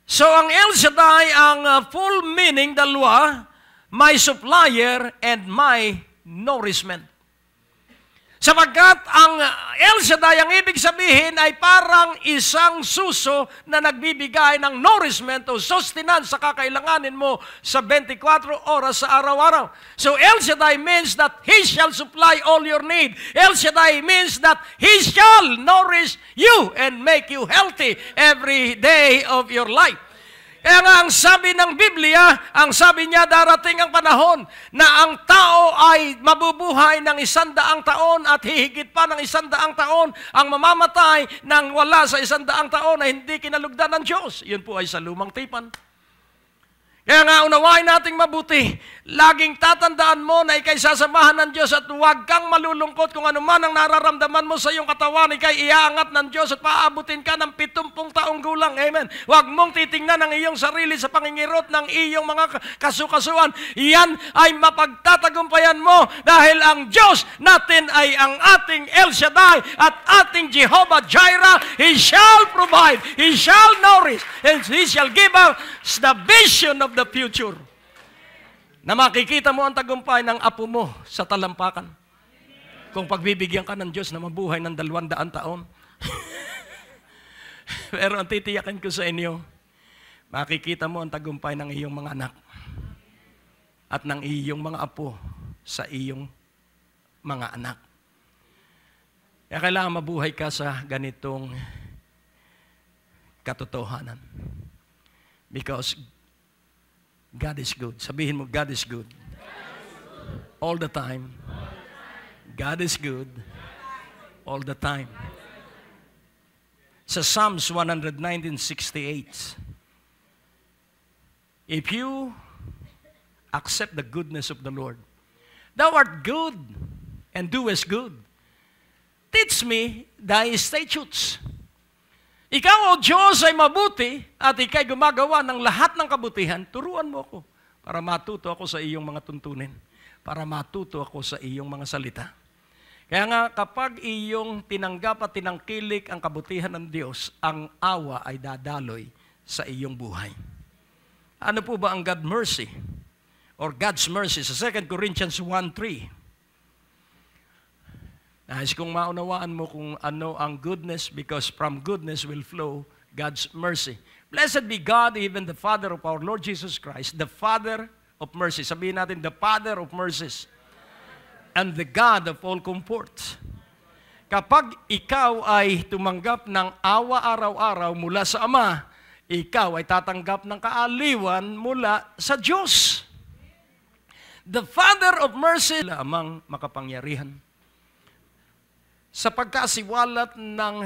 So ang El Shaddai, ang full meaning, dalawa, my supplier and my nourishment. Sapagkat ang El Shaddai, ang ibig sabihin ay parang isang suso na nagbibigay ng nourishment o sustenance sa kakailanganin mo sa 24 oras sa araw-araw. So El Shaddai means that He shall supply all your need. El Shaddai means that He shall nourish you and make you healthy every day of your life. Kaya nga ang sabi ng Biblia, ang sabi niya, darating ang panahon na ang tao ay mabubuhay ng 100 taon at hihigit pa ng 100 taon ang mamamatay nang wala sa 100 taon na hindi kinalugdan ng Diyos. Yun po ay sa lumang tipan. Kaya nga unawain nating mabuti, laging tatandaan mo na ikay sasamahan ng Diyos at huwag kang malulungkot kung ano man ang nararamdaman mo sa iyong katawan, ikay iaangat ng Diyos at paabutin ka ng 70 taong gulang. Amen. Huwag mong titingnan ang iyong sarili sa pangingirot ng iyong mga kasukasuan. Iyan ay mapagtatagumpayan mo dahil ang Diyos natin ay ang ating El Shaddai at ating Jehovah Jireh. He shall provide, He shall nourish, and He shall give us the vision of the future. Na makikita mo ang tagumpay ng apo mo sa talampakan. Kung pagbibigyan ka ng Diyos na mabuhay ng 200 taon. Pero ang titiyakin ko sa inyo, makikita mo ang tagumpay ng iyong mga anak at ng iyong mga apo sa iyong mga anak. Kaya kailangan mabuhay ka sa ganitong katotohanan. Because God is good. Sabihin mo, God is good. All the time. God is good. All the time. Sa Psalms 119:68, if you accept the goodness of the Lord, thou art good and doest good. Teach me thy statutes. Ikaw, O Diyos, ay mabuti at ikay gumagawa ng lahat ng kabutihan. Turuan mo ako para matuto ako sa iyong mga tuntunin, para matuto ako sa iyong mga salita. Kaya nga, kapag iyong tinanggap at tinangkilik ang kabutihan ng Diyos, ang awa ay dadaloy sa iyong buhay. Ano po ba ang God's mercy? Or God's mercy? Sa 2 Corinthians 1:3. Nais kong maunawaan mo kung ano ang goodness, because from goodness will flow God's mercy. Blessed be God, even the Father of our Lord Jesus Christ, the Father of mercy. Sabihin natin, the Father of mercies and the God of all comfort. Kapag ikaw ay tumanggap ng awa araw-araw mula sa Ama, ikaw ay tatanggap ng kaaliwan mula sa Diyos. The Father of mercy, amang makapangyarihan. Sa pagkasiwalat ng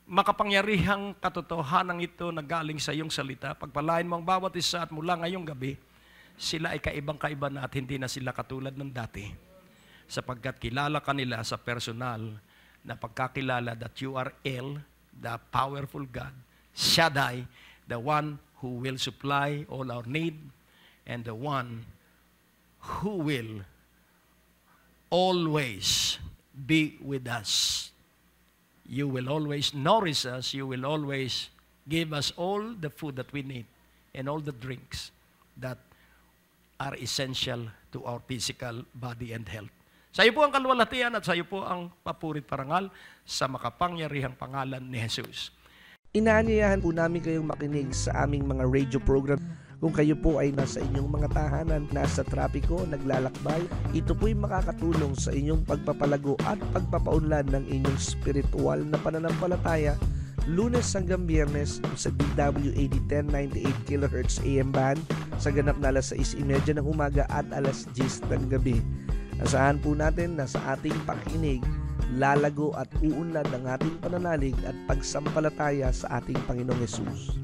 makapangyarihang katotohanan ito na galing sa iyong salita, pagpalain mo ang bawat isa at mula ngayong gabi, sila ay kaibang-kaiba na at hindi na sila katulad ng dati. Sapagkat kilala ka nila sa personal na pagkakilala that you are El, the powerful God, Shaddai, the one who will supply all our need, and the one who will always be with us. You will always nourish us. You will always give us all the food that we need and all the drinks that are essential to our physical body and health. Sa iyo po ang kalwalhatian at sa iyo po ang papurit parangal sa makapangyarihang pangalan ni Jesus. Inaanyayahan po namin kayong makinig sa aming mga radio program. Kung kayo po ay nasa inyong mga tahanan, nasa trapiko, naglalakbay, ito po'y makakatulong sa inyong pagpapalago at pagpapaunlad ng inyong spiritual na pananampalataya, Lunes hanggang Biyernes sa DWAD 1098 kHz AM band sa ganap na alas 6:30 ng umaga at alas 10 ng gabi. Asahan po natin na sa ating pakinig, lalago at uunlad ang ating pananalig at pagsampalataya sa ating Panginoong Hesus.